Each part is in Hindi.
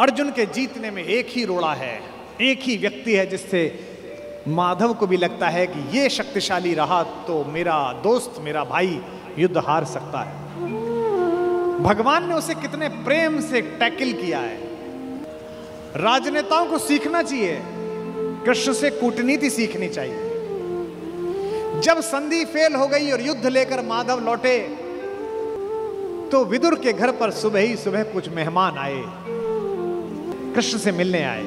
अर्जुन के जीतने में एक ही रोड़ा है, एक ही व्यक्ति है जिससे माधव को भी लगता है कि ये शक्तिशाली रहा तो मेरा दोस्त, मेरा भाई युद्ध हार सकता है। भगवान ने उसे कितने प्रेम से टैकल किया है। राजनेताओं को सीखना चाहिए, कृष्ण से कूटनीति सीखनी चाहिए। जब संधि फेल हो गई और युद्ध लेकर माधव लौटे तो विदुर के घर पर सुबह ही सुबह कुछ मेहमान आए, कृष्ण से मिलने आए।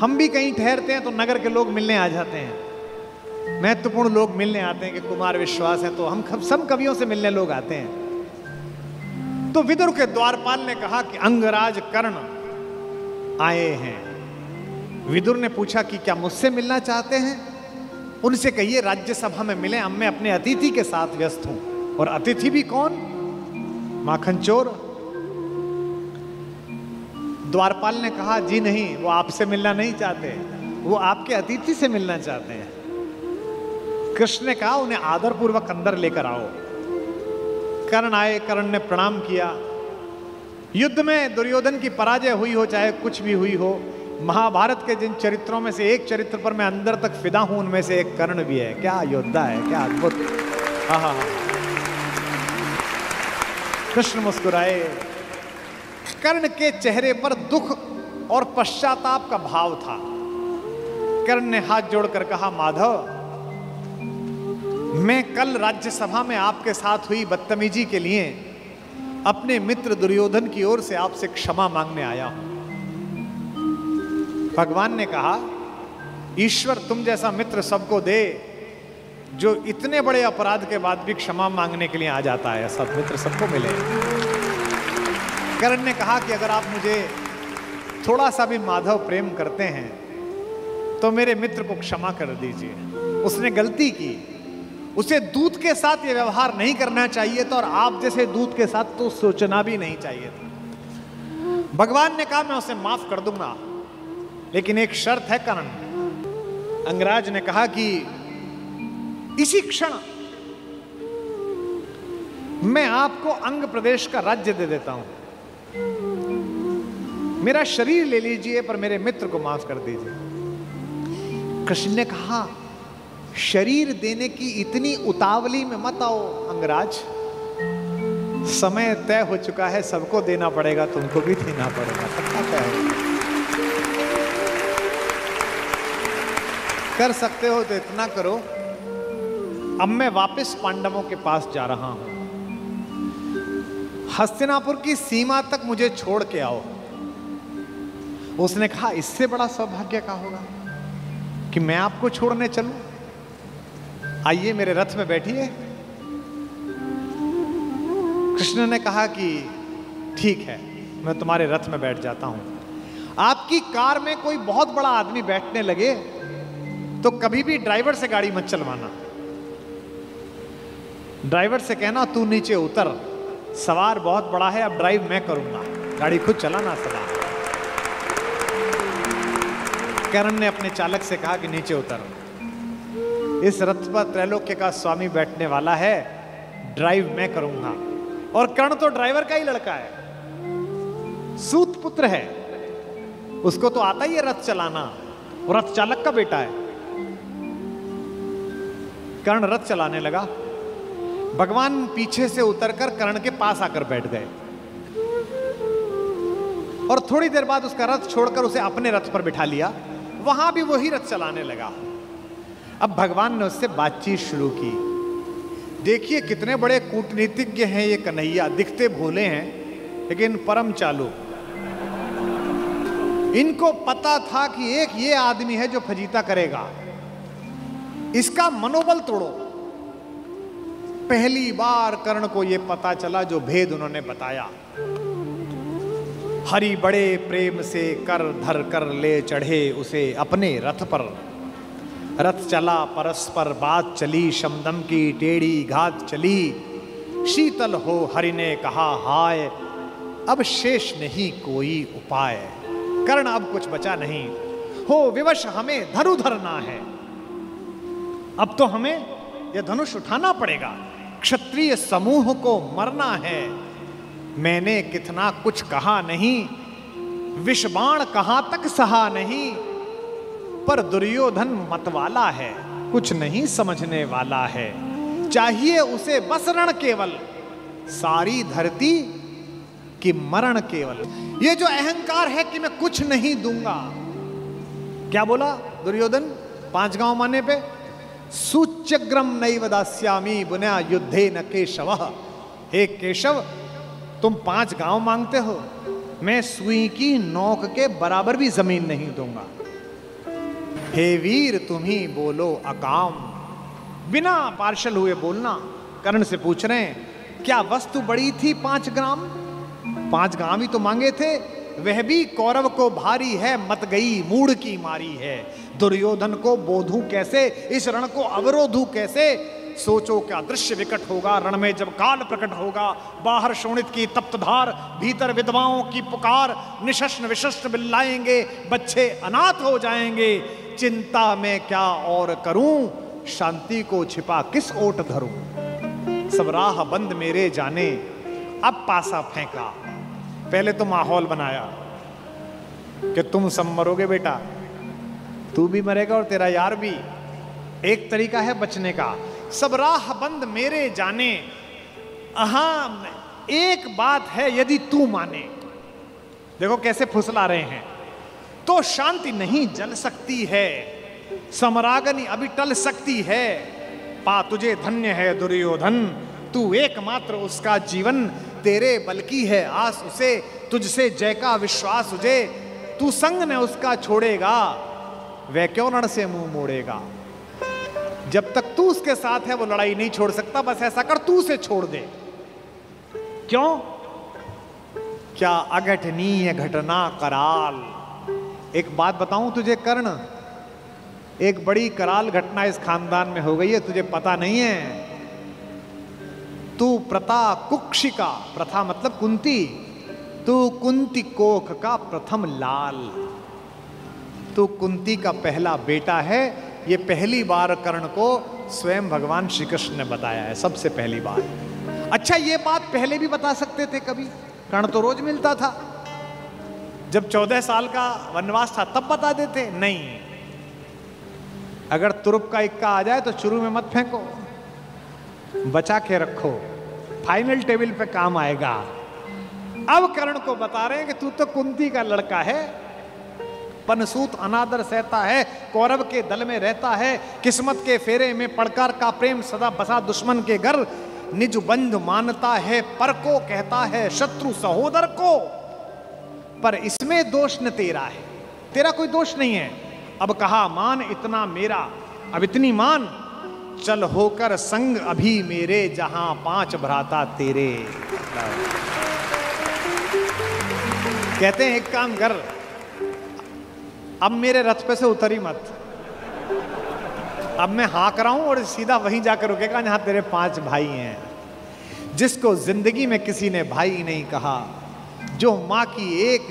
हम भी कहीं ठहरते हैं तो नगर के लोग मिलने आ जाते हैं, महत्वपूर्ण लोग मिलने आते हैं कि कुमार विश्वास है तो हम सब कवियों से मिलने लोग आते हैं। तो विदुर के द्वारपाल ने कहा कि अंगराज कर्ण आए हैं। विदुर ने पूछा कि क्या मुझसे मिलना चाहते हैं? उनसे कहिए राज्यसभा में मिले, अब मैं अपने अतिथि के साथ व्यस्त हूं। और अतिथि भी कौन? माखन चोर। द्वारपाल ने कहा जी नहीं, वो आपसे मिलना नहीं चाहते, वो आपके अतिथि से मिलना चाहते हैं। कृष्ण ने कहा उन्हें आदरपूर्वक अंदर लेकर आओ। कर्ण आए, कर्ण ने प्रणाम किया। युद्ध में दुर्योधन की पराजय हुई हो चाहे कुछ भी हुई हो, महाभारत के जिन चरित्रों में से एक चरित्र पर मैं अंदर तक फिदा हूं उनमें से एक कर्ण भी है। क्या योद्धा है, क्या अद्भुत। हाँ। कृष्ण मुस्कुराए। कर्ण के चेहरे पर दुख और पश्चाताप का भाव था। कर्ण ने हाथ जोड़कर कहा माधव, मैं कल राज्यसभा में आपके साथ हुई बदतमीजी के लिए अपने मित्र दुर्योधन की ओर से आपसे क्षमा मांगने आया हूं। भगवान ने कहा ईश्वर तुम जैसा मित्र सबको दे जो इतने बड़े अपराध के बाद भी क्षमा मांगने के लिए आ जाता है। ऐसा मित्र सबको मिले। कर्ण ने कहा कि अगर आप मुझे थोड़ा सा भी माधव प्रेम करते हैं तो मेरे मित्र को क्षमा कर दीजिए। उसने गलती की, उसे दूत के साथ ये व्यवहार नहीं करना चाहिए था और आप जैसे दूत के साथ तो सोचना भी नहीं चाहिए था। भगवान ने कहा मैं उसे माफ कर दूंगा, लेकिन एक शर्त है कर्ण। अंगराज ने कहा कि इसी क्षण मैं आपको अंग प्रदेश का राज्य दे देता हूं, मेरा शरीर ले लीजिए पर मेरे मित्र को माफ कर दीजिए। कृष्ण ने कहा शरीर देने की इतनी उतावली में मत आओ अंगराज, समय तय हो चुका है, सबको देना पड़ेगा, तुमको भी देना पड़ेगा, सबका तय हो। कर सकते हो तो इतना करो, अब मैं वापस पांडवों के पास जा रहा हूं, हस्तिनापुर की सीमा तक मुझे छोड़ के आओ। उसने कहा इससे बड़ा सौभाग्य का होगा कि मैं आपको छोड़ने चलूं? आइए मेरे रथ में बैठिए। कृष्ण ने कहा कि ठीक है, मैं तुम्हारे रथ में बैठ जाता हूं। आपकी कार में कोई बहुत बड़ा आदमी बैठने लगे तो कभी भी ड्राइवर से गाड़ी मत चलवाना। ड्राइवर से कहना तू नीचे उतर, सवार बहुत बड़ा है, अब ड्राइव मैं करूंगा, गाड़ी खुद चलाना सदा। कर्ण ने अपने चालक से कहा कि नीचे उतर, इस रथ पर त्रैलोक्य का स्वामी बैठने वाला है, ड्राइव मैं करूंगा। और कर्ण तो ड्राइवर का ही लड़का है, सूत पुत्र है, उसको तो आता ही है रथ चलाना, और रथ चालक का बेटा है। कर्ण रथ चलाने लगा। भगवान पीछे से उतरकर कर्ण के पास आकर बैठ गए और थोड़ी देर बाद उसका रथ छोड़कर उसे अपने रथ पर बिठा लिया। वहां भी वही रथ चलाने लगा। अब भगवान ने उससे बातचीत शुरू की। देखिए कितने बड़े कूटनीतिज्ञ हैं ये कन्हैया, दिखते भोले हैं लेकिन परम चालू। इनको पता था कि एक ये आदमी है जो फजीता करेगा, इसका मनोबल तोड़ो। पहली बार कर्ण को यह पता चला जो भेद उन्होंने बताया। हरि बड़े प्रेम से कर धर कर ले चढ़े उसे अपने रथ पर। रथ चला परस्पर बात चली, शमदम की टेढ़ी घात चली। शीतल हो हरि ने कहा हाय, अब शेष नहीं कोई उपाय। कर्ण अब कुछ बचा नहीं, हो विवश हमें धनु धरना है। अब तो हमें यह धनुष उठाना पड़ेगा, क्षत्रिय समूह को मरना है। मैंने कितना कुछ कहा नहीं, विषबाण कहां तक सहा नहीं, पर दुर्योधन मतवाला है, कुछ नहीं समझने वाला है। चाहिए उसे बस रण केवल, सारी धरती की मरण केवल। ये जो अहंकार है कि मैं कुछ नहीं दूंगा, क्या बोला दुर्योधन 5 गांव माने पे? सूच्यग्रम नैव दास्यामि बुना युद्धे न केशवः। हे केशव, तुम 5 गांव मांगते हो, मैं सुई की नोक के बराबर भी जमीन नहीं दूंगा। हे वीर तुम ही बोलो अकाम। बिना पार्शल हुए बोलना। कर्ण से पूछ रहे हैं, क्या वस्तु बड़ी थी 5 ग्राम? 5 गांव ही तो मांगे थे। वह भी कौरव को भारी है, मत गई मूढ़ की मारी है। दुर्योधन को बोधूं कैसे, इस रण को अवरोधूं कैसे? सोचो क्या दृश्य विकट होगा रण में जब काल प्रकट होगा। बाहर शोणित की तप्त धार, भीतर विधवाओं की पुकार। निशस्त्र विशस्त्र बिल्लाएंगे, बच्चे अनाथ हो जाएंगे। चिंता में क्या और करूं, शांति को छिपा किस ओट धरूं। सब राह बंद मेरे जाने, अब पासा फेंका। पहले तो माहौल बनाया कि तुम सब मरोगे बेटा, तू भी मरेगा और तेरा यार भी। एक तरीका है बचने का, सब राह बंद मेरे जाने। एक बात है, यदि तू माने, देखो कैसे फुसला रहे हैं, तो शांति नहीं जल सकती है, समरागनी अभी टल सकती है। पा तुझे धन्य है दुर्योधन, तू एकमात्र उसका जीवन, तेरे बल की है आस उसे, तुझसे जय का विश्वास तुझे। तू संग ने उसका छोड़ेगा, वह क्यों रण से मुंह मोड़ेगा। जब तक तू उसके साथ है वो लड़ाई नहीं छोड़ सकता। बस ऐसा कर, तू उसे छोड़ दे। क्यों? क्या अघटनीय घटना कराल। एक बात बताऊं तुझे कर्ण, एक बड़ी कराल घटना इस खानदान में हो गई है, तुझे पता नहीं है। तू प्रता कुक्षिका, प्रथा मतलब कुंती, तू कुंती कोख का प्रथम लाल। तू कुंती का पहला बेटा है। ये पहली बार कर्ण को स्वयं भगवान श्री कृष्ण ने बताया है, सबसे पहली बार। अच्छा, ये बात पहले भी बता सकते थे कभी, कर्ण तो रोज मिलता था। जब 14 साल का वनवास था तब बता देते, नहीं। अगर तुरुप का इक्का आ जाए तो शुरू में मत फेंको, बचा के रखो, फाइनल टेबल पे काम आएगा। अब कर्ण को बता रहे हैं कि तू तो कुंती का लड़का है, पनसूत अनादर सहता है, कौरव के दल में रहता है, किस्मत के फेरे में पड़कर का प्रेम सदा बसा दुश्मन के घर, निज बंधु मानता है पर को कहता है शत्रु सहोदर को। पर इसमें दोष न तेरा है, तेरा कोई दोष नहीं है। अब कहा मान इतना मेरा, अब इतनी मान, चल होकर संग अभी मेरे, जहां 5 भ्राता तेरे। कहते हैं एक काम कर, अब मेरे रथ पे से उतरी मत, अब मैं हाँक रहा हूं और सीधा वहीं जाकर रुकेगा जहां तेरे 5 भाई हैं। जिसको जिंदगी में किसी ने भाई नहीं कहा, जो माँ की एक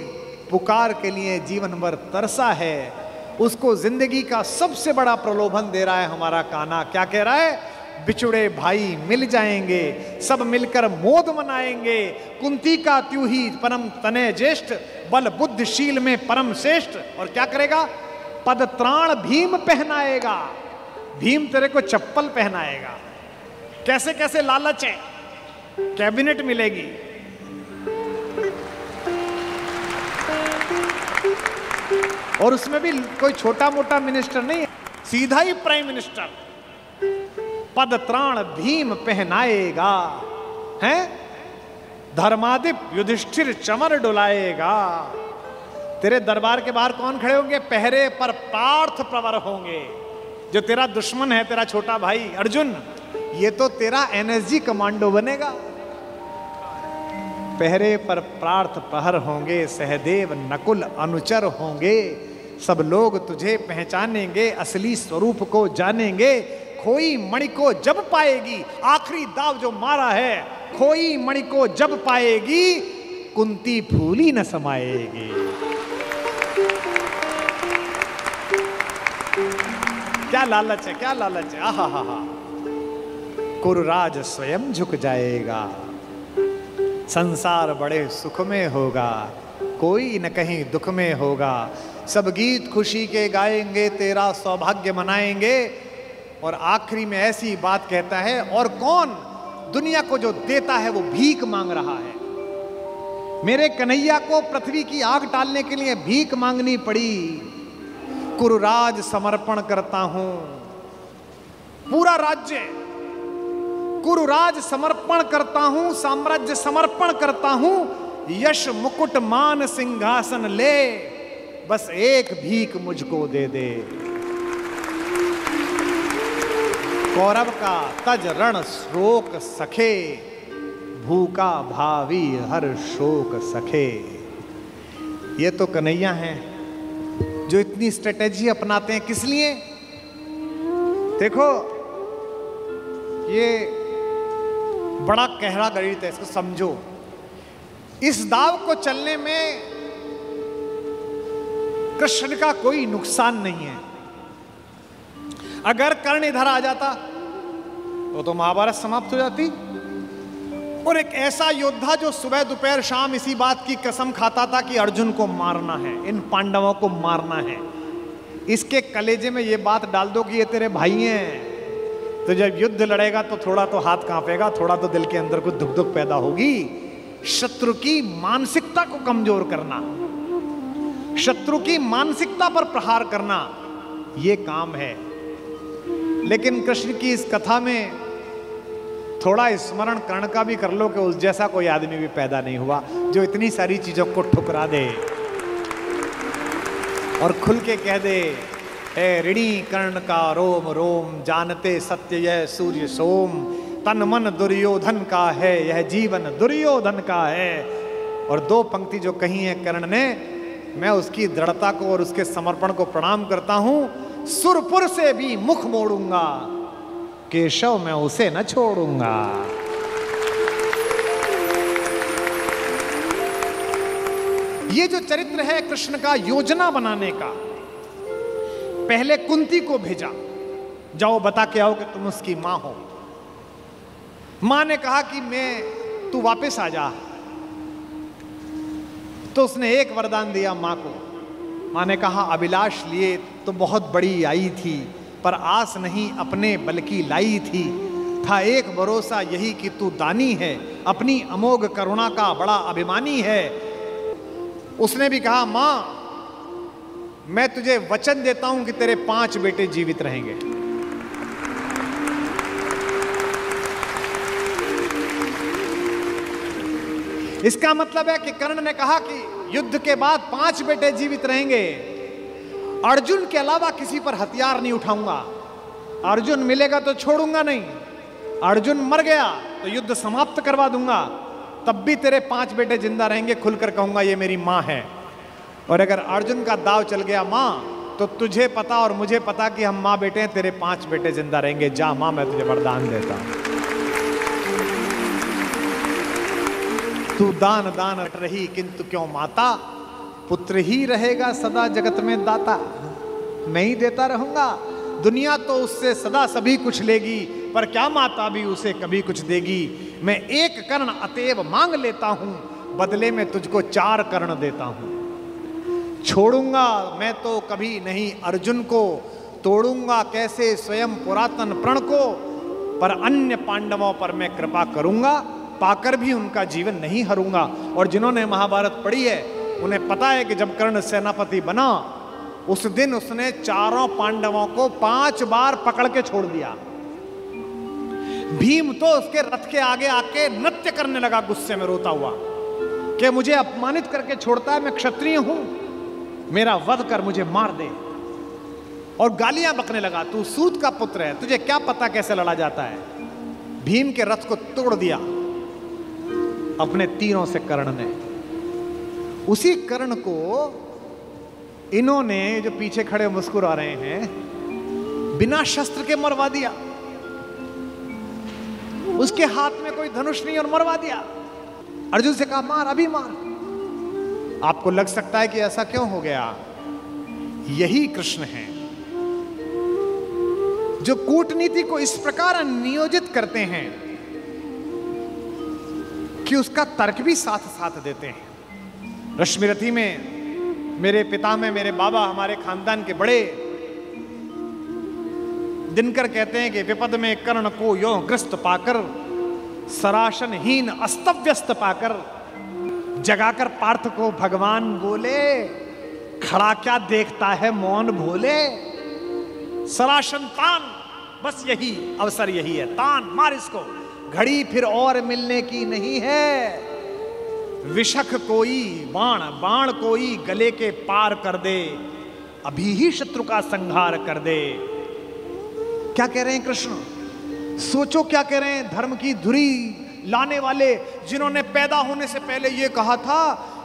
पुकार के लिए जीवन भर तरसा है, उसको जिंदगी का सबसे बड़ा प्रलोभन दे रहा है हमारा कान्हा। क्या कह रहा है? बिछुड़े भाई मिल जाएंगे, सब मिलकर मोद मनाएंगे। कुंती का त्यू ही परम तने ज्येष्ठ, बल बुद्धिशील में परम श्रेष्ठ। और क्या करेगा? पद त्राण भीम पहनाएगा, भीम तेरे को चप्पल पहनाएगा। कैसे कैसे लालच है, कैबिनेट मिलेगी, और उसमें भी कोई छोटा मोटा मिनिस्टर नहीं, सीधा ही प्राइम मिनिस्टर। पद त्राण भीम पहनाएगा, हैं? धर्मादिप युधिष्ठिर चमर डुलाएगा। तेरे दरबार के बाहर कौन खड़े होंगे? पहरे पर पार्थ प्रवर होंगे। जो तेरा दुश्मन है, तेरा छोटा भाई अर्जुन, ये तो तेरा एनएसजी कमांडो बनेगा। पहरे पर पार्थ प्रहर होंगे, सहदेव नकुल अनुचर होंगे। सब लोग तुझे पहचानेंगे, असली स्वरूप को जानेंगे। खोई मणि को जब पाएगी, आखिरी दाव जो मारा है, खोई मणि को जब पाएगी, कुंती फूली न समाएगी। क्या लालच है, क्या लालच है। आहा हा हा। कुरुराज स्वयं झुक जाएगा, संसार बड़े सुख में होगा। कोई न कहीं दुख में होगा। सब गीत खुशी के गाएंगे, तेरा सौभाग्य मनाएंगे। और आखिरी में ऐसी बात कहता है, और कौन दुनिया को जो देता है वो भीख मांग रहा है। मेरे कन्हैया को पृथ्वी की आग टालने के लिए भीख मांगनी पड़ी। कुरुराज समर्पण करता हूं, पूरा राज्य कुरुराज समर्पण करता हूं, साम्राज्य समर्पण करता हूं, यश मुकुट मान सिंहासन ले, बस एक भीख मुझको दे दे। कौरव का तज रण शोक सखे, भूखा भावी हर शोक सखे। ये तो कन्हैया हैं जो इतनी स्ट्रेटेजी अपनाते हैं। किस लिए? देखो, ये बड़ा गहरा गणित है, इसको समझो। इस दाव को चलने में कृष्ण का कोई नुकसान नहीं है। अगर कर्ण इधर आ जाता तो महाभारत समाप्त हो जाती। और एक ऐसा योद्धा जो सुबह दोपहर शाम इसी बात की कसम खाता था कि अर्जुन को मारना है, इन पांडवों को मारना है, इसके कलेजे में ये बात डाल दो कि ये तेरे भाई हैं, तो जब युद्ध लड़ेगा तो थोड़ा तो हाथ कांपेगा, थोड़ा तो दिल के अंदर कुछ दुख दुख पैदा होगी। शत्रु की मानसिकता को कमजोर करना, शत्रु की मानसिकता पर प्रहार करना, यह काम है। लेकिन कृष्ण की इस कथा में थोड़ा स्मरण कर्ण का भी कर लो कि उस जैसा कोई आदमी भी पैदा नहीं हुआ जो इतनी सारी चीजों को ठुकरा दे और खुल के कह दे, ए ऋणी कर्ण का रोम रोम, जानते सत्य यह सूर्य सोम, तन मन दुर्योधन का है, यह जीवन दुर्योधन का है। और दो पंक्ति जो कही है कर्ण ने, मैं उसकी दृढ़ता को और उसके समर्पण को प्रणाम करता हूं। सुरपुर से भी मुख मोड़ूंगा, केशव मैं उसे न छोड़ूंगा। ये जो चरित्र है कृष्ण का योजना बनाने का, पहले कुंती को भेजा, जाओ बता के आओ कि तुम उसकी मां हो। मां ने कहा कि तू वापस आ जा, तो उसने एक वरदान दिया मां को। मां ने कहा, अभिलाष लिए तो बहुत बड़ी आई थी, पर आस नहीं अपने बल की लाई थी। था एक भरोसा यही कि तू दानी है, अपनी अमोघ करुणा का बड़ा अभिमानी है। उसने भी कहा, मां मैं तुझे वचन देता हूं कि तेरे 5 बेटे जीवित रहेंगे। इसका मतलब है कि कर्ण ने कहा कि युद्ध के बाद 5 बेटे जीवित रहेंगे। अर्जुन के अलावा किसी पर हथियार नहीं उठाऊंगा। अर्जुन मिलेगा तो छोड़ूंगा नहीं, अर्जुन मर गया तो युद्ध समाप्त करवा दूंगा, तब भी तेरे 5 बेटे जिंदा रहेंगे। खुलकर कहूंगा ये मेरी मां है। और अगर अर्जुन का दाव चल गया मां, तो तुझे पता और मुझे पता कि हम मां बेटे हैं, तेरे 5 बेटे जिंदा रहेंगे। जा मां, मैं तुझे वरदान देता हूं। तू दान दान रही किंतु क्यों माता, पुत्र ही रहेगा सदा जगत में दाता। मैं ही देता रहूंगा। दुनिया तो उससे सदा सभी कुछ लेगी, पर क्या माता भी उसे कभी कुछ देगी। मैं एक कर्ण अतएव मांग लेता हूं, बदले में तुझको 4 कर्ण देता हूं। छोड़ूंगा मैं तो कभी नहीं अर्जुन को, तोड़ूंगा कैसे स्वयं पुरातन प्रण को, पर अन्य पांडवों पर मैं कृपा करूंगा, पाकर भी उनका जीवन नहीं हरूंगा। और जिन्होंने महाभारत पढ़ी है उन्हें पता है कि जब कर्ण सेनापति बना, उस दिन उसने 4 पांडवों को 5 बार पकड़ के छोड़ दिया। भीम तो उसके रथ के आगे आके नृत्य करने लगा, गुस्से में रोता हुआ कि मुझे अपमानित करके छोड़ता है, मैं क्षत्रिय हूं, मेरा वध कर, मुझे मार दे। और गालियां बकने लगा, तू सूत का पुत्र है, तुझे क्या पता कैसे लड़ा जाता है। भीम के रथ को तोड़ दिया अपने तीरों से कर्ण ने। उसी कर्ण को इन्होंने, जो पीछे खड़े मुस्कुरा रहे हैं, बिना शस्त्र के मरवा दिया। उसके हाथ में कोई धनुष नहीं और मरवा दिया। अर्जुन से कहा, मार, अभी मार। आपको लग सकता है कि ऐसा क्यों हो गया? यही कृष्ण है जो कूटनीति को इस प्रकार नियोजित करते हैं कि उसका तर्क भी साथ साथ देते हैं। रश्मिरथी में मेरे पिता में मेरे बाबा, हमारे खानदान के बड़े दिनकर कहते हैं कि विपद में कर्ण को यो ग्रस्त पाकर, सराशनहीन अस्तव्यस्त पाकर, जगाकर पार्थ को भगवान बोले, खड़ा क्या देखता है मौन भोले। सराशन तान, बस यही अवसर यही है, तान मार इसको, घड़ी फिर और मिलने की नहीं है। विषख कोई बाण, बाण कोई गले के पार कर दे, अभी ही शत्रु का संहार कर दे। क्या कह रहे हैं कृष्ण? सोचो क्या कह रहे हैं। धर्म की धुरी लाने वाले, जिन्होंने पैदा होने से पहले ये कहा था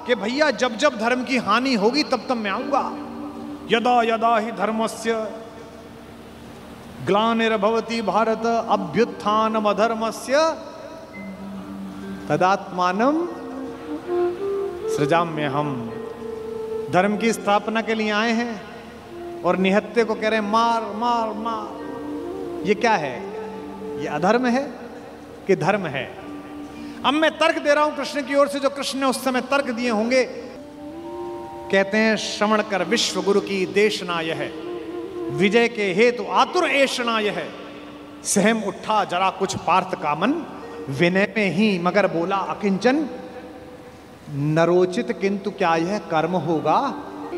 कि भैया जब जब धर्म की हानि होगी तब तब मैं आऊंगा। यदा यदा ही धर्मस्य ग्लानिर्भवति भारत अभ्युत्थानम अधर्मस्य तदात्मानम सृजाम्य। हम धर्म की स्थापना के लिए आए हैं और निहत्ते को कह रहे हैं मार मार मार। ये क्या है? ये अधर्म है कि धर्म है? अब मैं तर्क दे रहा हूं कृष्ण की ओर से, जो कृष्ण ने उस समय तर्क दिए होंगे। कहते हैं श्रवण कर विश्व गुरु की देशना यह, विजय के हेतु आतुर ऐशना यह। सहम उठा जरा कुछ पार्थ का मन, विनय में ही मगर बोला अकिंचन। नरोचित किंतु क्या यह कर्म होगा,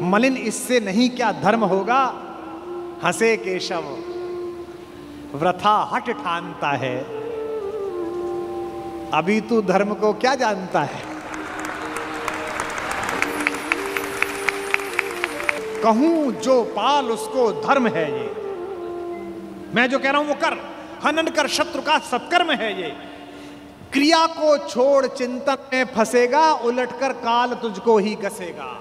मलिन इससे नहीं क्या धर्म होगा। हंसे केशव वृथा हट ठानता है, अभी तू धर्म को क्या जानता है। कहूं जो पाल उसको धर्म है ये, मैं जो कह रहा हूं वो कर। हनन कर शत्रु का सत्कर्म है ये। क्रिया को छोड़ चिंतन में फंसेगा, उलटकर काल तुझको ही गसेगा।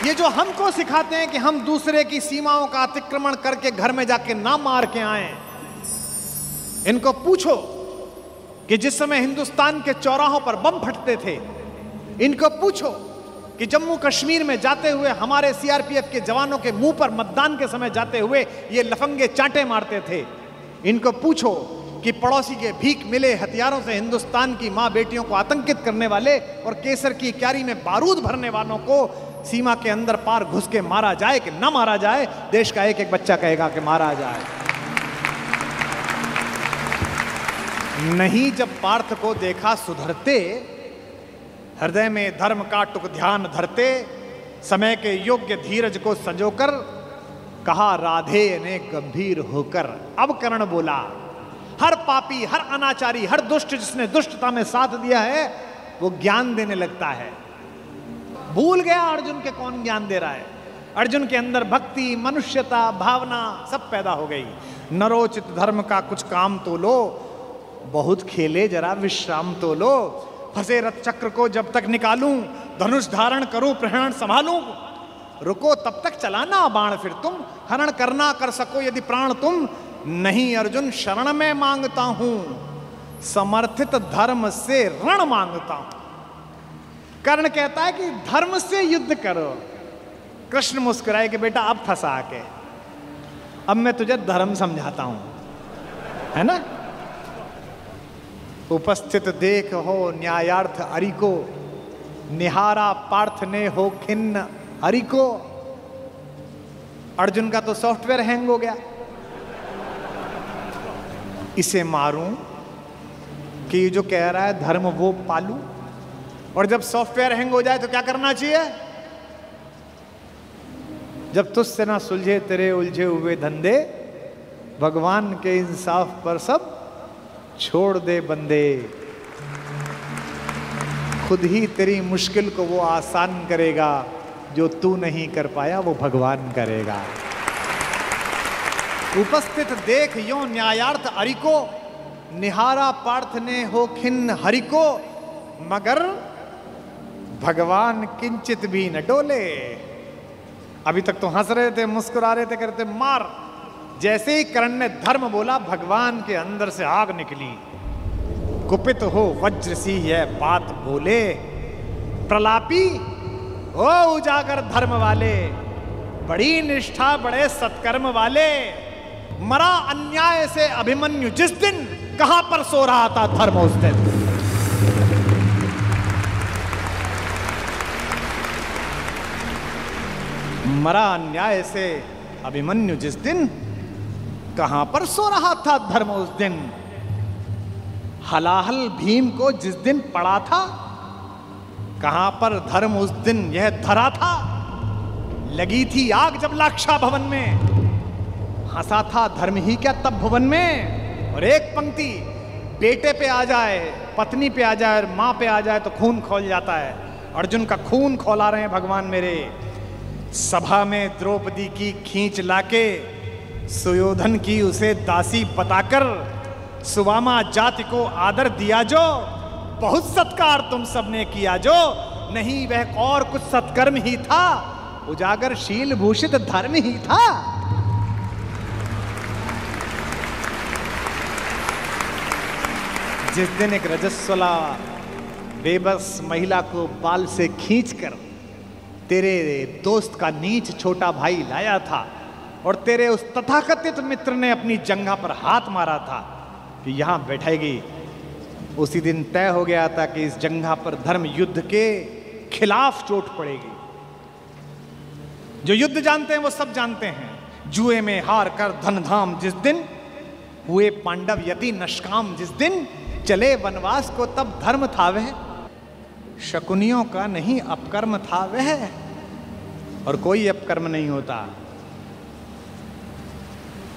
ये जो हमको सिखाते हैं कि हम दूसरे की सीमाओं का अतिक्रमण करके घर में जाके ना मार के आए, इनको पूछो कि जिस समय हिंदुस्तान के चौराहों पर बम फटते थे, इनको पूछो कि जम्मू कश्मीर में जाते हुए हमारे सीआरपीएफ के जवानों के मुंह पर मतदान के समय जाते हुए ये लफंगे चांटे मारते थे। इनको पूछो कि पड़ोसी के भीख मिले हथियारों से हिंदुस्तान की मां बेटियों को आतंकित करने वाले और केसर की क्यारी में बारूद भरने वालों को सीमा के अंदर पार घुस के मारा जाए कि ना मारा जाए। देश का एक एक बच्चा कहेगा कि मारा जाए। नहीं जब पार्थ को देखा सुधरते, हृदय में धर्म का टुक ध्यान धरते, समय के योग्य धीरज को संजोकर कहा राधे ने गंभीर होकर। अब कर्ण बोला, हर पापी, हर अनाचारी, हर दुष्ट जिसने दुष्टता में साथ दिया है वो ज्ञान देने लगता है। भूल गया अर्जुन के कौन ज्ञान दे रहा है। अर्जुन के अंदर भक्ति, मनुष्यता, भावना सब पैदा हो गई। नरोचित धर्म का कुछ काम तो लो, बहुत खेले जरा विश्राम तो लो। फंसे रथ चक्र को जब तक निकालूं, धनुष धारण करूं, प्रहरण संभालूं। रुको तब तक चलाना बाण फिर तुम, हरण करना कर सको यदि प्राण तुम। नहीं अर्जुन शरण में मांगता हूं, समर्थित धर्म से रण मांगता हूं। कर्ण कहता है कि धर्म से युद्ध करो। कृष्ण मुस्कुराए कि बेटा अब फंसा के, अब मैं तुझे धर्म समझाता हूं, है ना। उपस्थित देख हो न्यायार्थ हरि को, निहारा पार्थ ने हो खिन्न हरि को। अर्जुन का तो सॉफ्टवेयर हैंग हो गया। इसे मारूं कि ये जो कह रहा है धर्म वो पालूं। और जब सॉफ्टवेयर हैंग हो जाए तो क्या करना चाहिए? जब तुझसे ना सुलझे तेरे उलझे हुए धंधे, भगवान के इंसाफ पर सब छोड़ दे बंदे। खुद ही तेरी मुश्किल को वो आसान करेगा, जो तू नहीं कर पाया वो भगवान करेगा। उपस्थित देख यो न्यायार्थ हरि को, निहारा पार्थ ने हो खिन्न हरि को। मगर भगवान किंचित भी न डोले। अभी तक तो हंस रहे थे, मुस्कुरा रहे थे, करते मार। जैसे ही कर्ण ने धर्म बोला, भगवान के अंदर से आग निकली। कुपित हो वज्र सी यह बात बोले, प्रलापी हो उजागर धर्म वाले, बड़ी निष्ठा बड़े सत्कर्म वाले। मरा अन्याय से अभिमन्यु जिस दिन, कहां पर सो रहा था धर्म उस दिन। मरा अन्याय से अभिमन्यु जिस दिन, कहां पर सो रहा था धर्म उस दिन। हलाहल भीम को जिस दिन पड़ा था, कहां पर धर्म उस दिन यह धरा था। लगी थी आग जब लाक्षा भवन में, हंसा था धर्म ही क्या तब भुवन में। और एक पंक्ति, बेटे पे आ जाए, पत्नी पे आ जाए, मां पे आ जाए तो खून खौल जाता है। अर्जुन का खून खौला रहे हैं भगवान मेरे। सभा में द्रौपदी की खींच लाके, सुयोधन की उसे दासी बताकर, सुवामा जाति को आदर दिया जो, बहुत सत्कार तुम सबने किया जो। नहीं वह और कुछ सत्कर्म ही था, उजागर शील भूषित धर्म ही था। जिस दिन एक रजस्वला बेबस महिला को बाल से खींचकर तेरे दोस्त का नीच छोटा भाई लाया था, और तेरे उस तथाकथित मित्र ने अपनी जंघा पर हाथ मारा था कि यहां बैठेगी, उसी दिन तय हो गया था कि इस जंघा पर धर्म युद्ध के खिलाफ चोट पड़ेगी। जो युद्ध जानते हैं वो सब जानते हैं, जुए में हार कर धन धाम जिस दिन, हुए पांडव यति नष्काम जिस दिन, चले वनवास को तब धर्म था वह, शकुनियों का नहीं अपकर्म था वह। और कोई अपकर्म नहीं होता।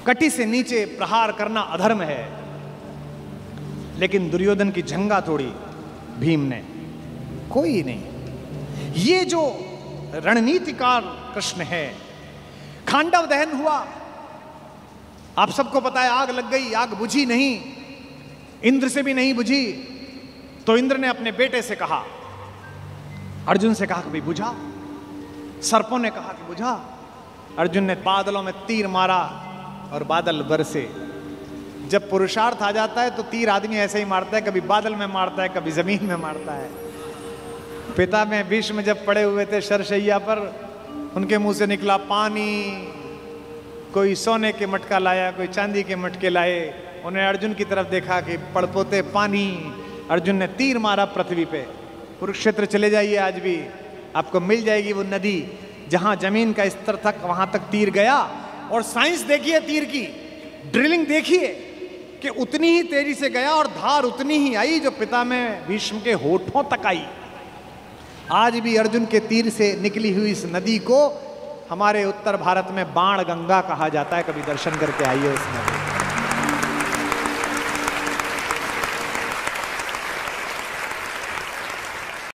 कटी से नीचे प्रहार करना अधर्म है, लेकिन दुर्योधन की जंघा तोड़ी भीम ने, कोई नहीं। ये जो रणनीतिकार कृष्ण है। खांडव दहन हुआ, आप सबको पता है, आग लग गई, आग बुझी नहीं, इंद्र से भी नहीं बुझी। तो इंद्र ने अपने बेटे से कहा, अर्जुन से कहा कि भाई बुझा। सर्पों ने कहा कि बुझा। अर्जुन ने बादलों में तीर मारा और बादल बरसे। जब पुरुषार्थ आ जाता है तो तीर आदमी ऐसे ही मारता है, कभी बादल में मारता है, कभी जमीन में मारता है। पिता में भीष्म जब पड़े हुए थे शरशैया पर, उनके मुंह से निकला पानी। कोई सोने के मटका लाया, कोई चांदी के मटके लाए। उन्हें अर्जुन की तरफ देखा कि पड़पोते पानी। अर्जुन ने तीर मारा पृथ्वी पे। कुरुक्षेत्र चले जाइए, आज भी आपको मिल जाएगी वो नदी जहां जमीन का स्तर तक, वहां तक तीर गया। और साइंस देखिए तीर की, ड्रिलिंग देखिए कि उतनी ही तेजी से गया और धार उतनी ही आई जो पिता में भीष्म के होठों तक आई। आज भी अर्जुन के तीर से निकली हुई इस नदी को हमारे उत्तर भारत में बाण गंगा कहा जाता है। कभी दर्शन करके आइए उस नदी।